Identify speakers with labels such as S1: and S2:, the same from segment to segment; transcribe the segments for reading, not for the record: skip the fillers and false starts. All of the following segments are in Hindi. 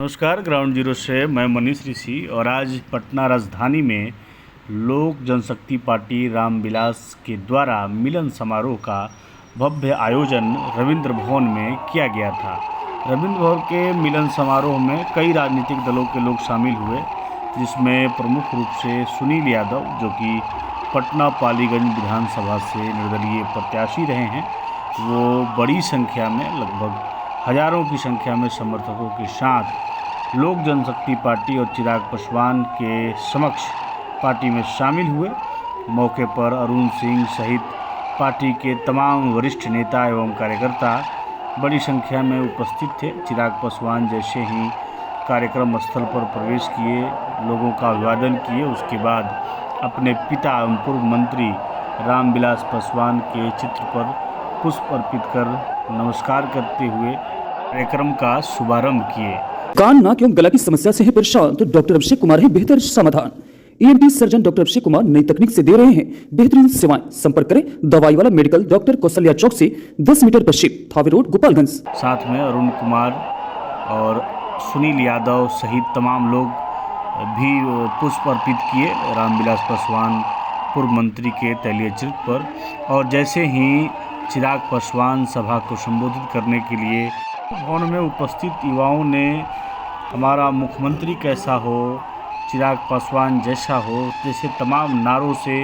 S1: नमस्कार, ग्राउंड जीरो से मैं मनीष ऋषि। और आज पटना राजधानी में लोक जनशक्ति पार्टी रामविलास के द्वारा मिलन समारोह का भव्य आयोजन रविंद्र भवन में किया गया था। रविंद्र भवन के मिलन समारोह में कई राजनीतिक दलों के लोग शामिल हुए, जिसमें प्रमुख रूप से सुनील यादव, जो कि पटना पालीगंज विधानसभा से निर्दलीय प्रत्याशी रहे हैं, वो बड़ी संख्या में, लगभग हजारों की संख्या में समर्थकों के साथ लोक जनशक्ति पार्टी और चिराग पासवान के समक्ष पार्टी में शामिल हुए। मौके पर अरुण सिंह सहित पार्टी के तमाम वरिष्ठ नेता एवं कार्यकर्ता बड़ी संख्या में उपस्थित थे। चिराग पासवान जैसे ही कार्यक्रम स्थल पर प्रवेश किए, लोगों का अभिवादन किए, उसके बाद अपने पिता एवं पूर्व मंत्री रामविलास पासवान के चित्र पर पुष्प अर्पित कर नमस्कार करते हुए कार्यक्रम का शुभारंभ किए।
S2: कान, नाक एवं गला की समस्या से है परेशान तो डॉक्टर अभिषेक कुमार है बेहतर समाधान। ENT surgeon doctor Abhishek Kumar नई तकनीक से दे रहे हैं बेहतरीन सेवाएं। संपर्क करें दवाई वाला मेडिकल, डॉक्टर कौशल्या चौक से 10 मीटर पश्चिम, थावे रोड, गोपालगंज।
S1: साथ में अरुण कुमार और सुनील यादव सहित तमाम लोग भी पुष्प अर्पित किए रामविलास पासवान पूर्व मंत्री के तैलीय चित्र पर। और जैसे ही चिराग पासवान सभा को संबोधित करने के लिए भवन में उपस्थित युवाओं ने हमारा मुख्यमंत्री कैसा हो, चिराग पासवान जैसा हो, जैसे तमाम नारों से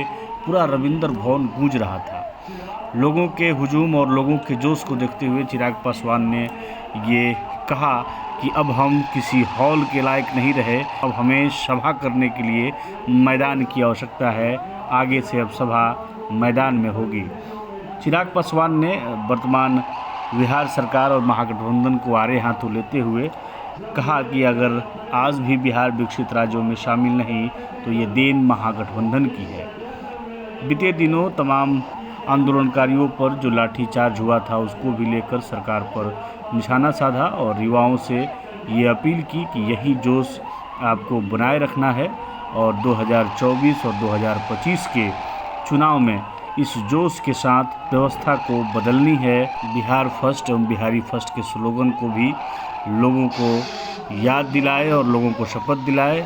S1: पूरा रविंद्र भवन गूंज रहा था। लोगों के हुजूम और लोगों के जोश को देखते हुए चिराग पासवान ने ये कहा कि अब हम किसी हॉल के लायक नहीं रहे, अब हमें सभा करने के लिए मैदान की आवश्यकता है। आगे से अब सभा मैदान में होगी। चिराग पासवान ने वर्तमान बिहार सरकार और महागठबंधन को आड़े हाथों लेते हुए कहा कि अगर आज भी बिहार विकसित राज्यों में शामिल नहीं तो ये देन महागठबंधन की है। बीते दिनों तमाम आंदोलनकारियों पर जो लाठीचार्ज हुआ था, उसको भी लेकर सरकार पर निशाना साधा और युवाओं से ये अपील की कि यही जोश आपको बनाए रखना है और 2024 और 2025 के चुनाव में इस जोश के साथ व्यवस्था को बदलनी है। बिहार फर्स्ट एवं बिहारी फर्स्ट के स्लोगन को भी लोगों को याद दिलाए और लोगों को शपथ दिलाए।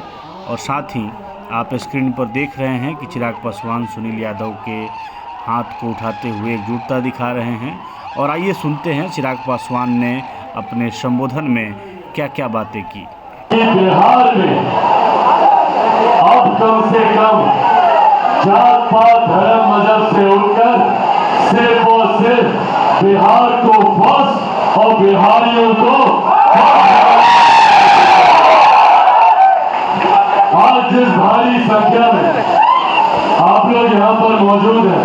S1: और साथ ही आप स्क्रीन पर देख रहे हैं कि चिराग पासवान सुनील यादव के हाथ को उठाते हुए एकजुटता दिखा रहे हैं। और आइए सुनते हैं चिराग पासवान ने अपने संबोधन में क्या क्या बातें की।
S3: बिहार में अब कम से कम जात पात धर्म मजहब से उठकर सिर्फ और सिर्फ बिहार को फर्स्ट और बिहारियों को आज जिस भारी संख्या में आप लोग यहाँ पर मौजूद हैं,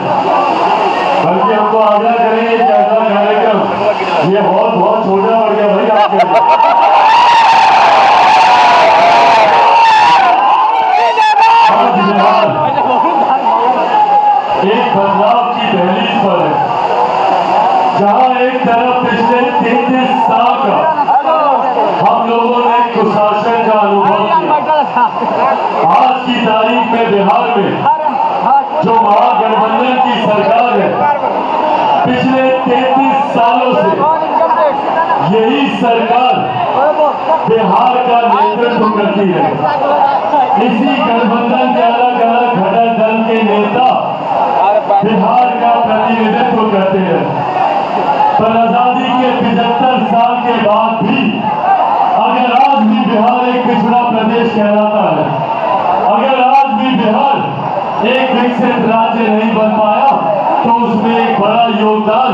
S3: बल्कि हमको आग्रह करेंगे कि ऐसा कार्यक्रम ये बहुत छोटा पड़ गया भाई आपके। एक बदलाव की दहलीज पर है, जहां एक तरफ पिछले 33 साल का हम लोगों ने कुशासन का अनुभव किया, आज की तारीख में बिहार में जो महागठबंधन की सरकार है, पिछले 33 सालों से यही सरकार बिहार का नेतृत्व करती है। इसी गठबंधन के अलग अलग घटक दल के नेता बिहार का प्रतिनिधित्व करते हैं। पर आजादी के 75 साल के बाद भी अगर आज भी बिहार एक पिछड़ा प्रदेश कहलाता है, अगर आज भी बिहार एक विकसित राज्य नहीं बन पाया, तो उसमें एक बड़ा योगदान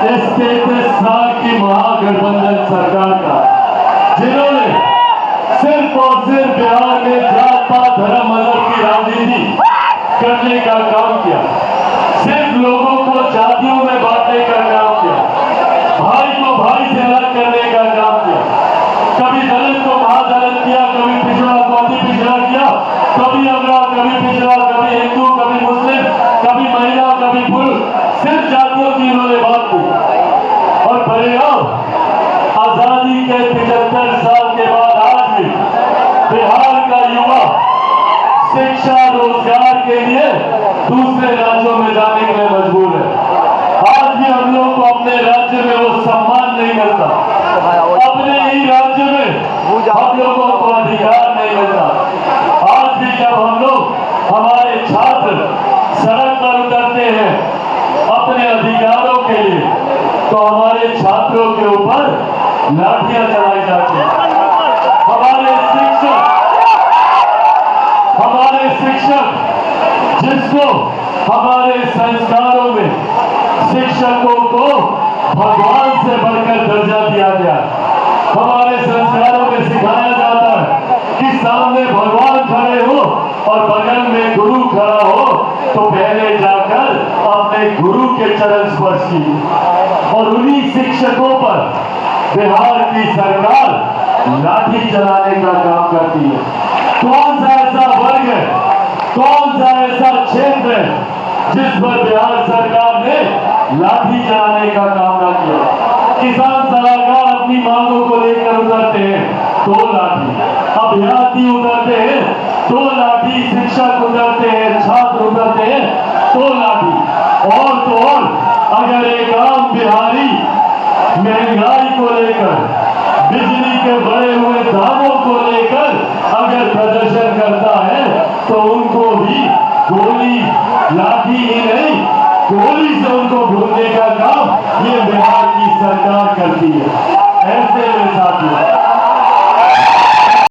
S3: इस 33 साल की महागठबंधन सरकार का, जिन्होंने सिर्फ और सिर्फ बिहार में जात पात धर्म मजहब की राजनीति करने का काम किया, सिर्फ लोगों को जातियों में बांटने का काम किया, भाई को भाई से अलग करने का काम किया, कभी दलित को महादलित किया, कभी पिछड़ा को अति पिछड़ा किया, कभी अगड़ा, कभी पिछड़ा, कभी हिंदू, कभी मुस्लिम, कभी महिला, कभी पुरुष, सिर्फ जातियों की इन्होंने बात की। और परिणाम आजादी के 75 साल के बाद आज भी बिहार का युवा शिक्षा रोजगार के लिए दूसरे राज्यों में जाने के लिए मजबूर है। आज भी हम लोग को अपने राज्य में वो सम्मान नहीं मिलता, अपने ही राज्य में हम लोगों को अधिकार नहीं मिलता। आज भी जब हम लोग हमारे छात्र सड़क पर उतरते हैं अपने अधिकारों के लिए, तो हमारे छात्रों के ऊपर लाठियां चलाई जाती हैं। हमारे शिक्षक जिसको हमारे संस्कारों में शिक्षकों को भगवान से बढ़कर दर्जा दिया गया, हमारे संस्कारों में सिखाया जाता है कि सामने भगवान खड़े हो और बगल में गुरु खड़ा हो तो पहले जाकर अपने गुरु के चरण स्पर्श कीजिए। और उन्हीं शिक्षकों पर बिहार की सरकार लाठी चलाने का काम करती है। कौन सा ऐसा वर्ग है, कौन सा ऐसा क्षेत्र है जिस पर बिहार सरकार ने लाठी चलाने का काम न किया? किसान सलाहकार अपनी मांगों को लेकर उतरते हैं तो लाठी, अभ्यर्थी उतरते हैं तो लाठी, शिक्षक उतरते हैं, छात्र उतरते हैं तो लाठी। और तो और अगर एक आम बिहारी महंगाई को लेकर, बिजली के बढ़े हुए दामों को लेकर अगर प्रदर्शन करता है तो उनको भी गोली, लाठी ही नहीं, गोली से उनको ढूंढने का काम ये बिहार की सरकार करती है। ऐसे में साथियों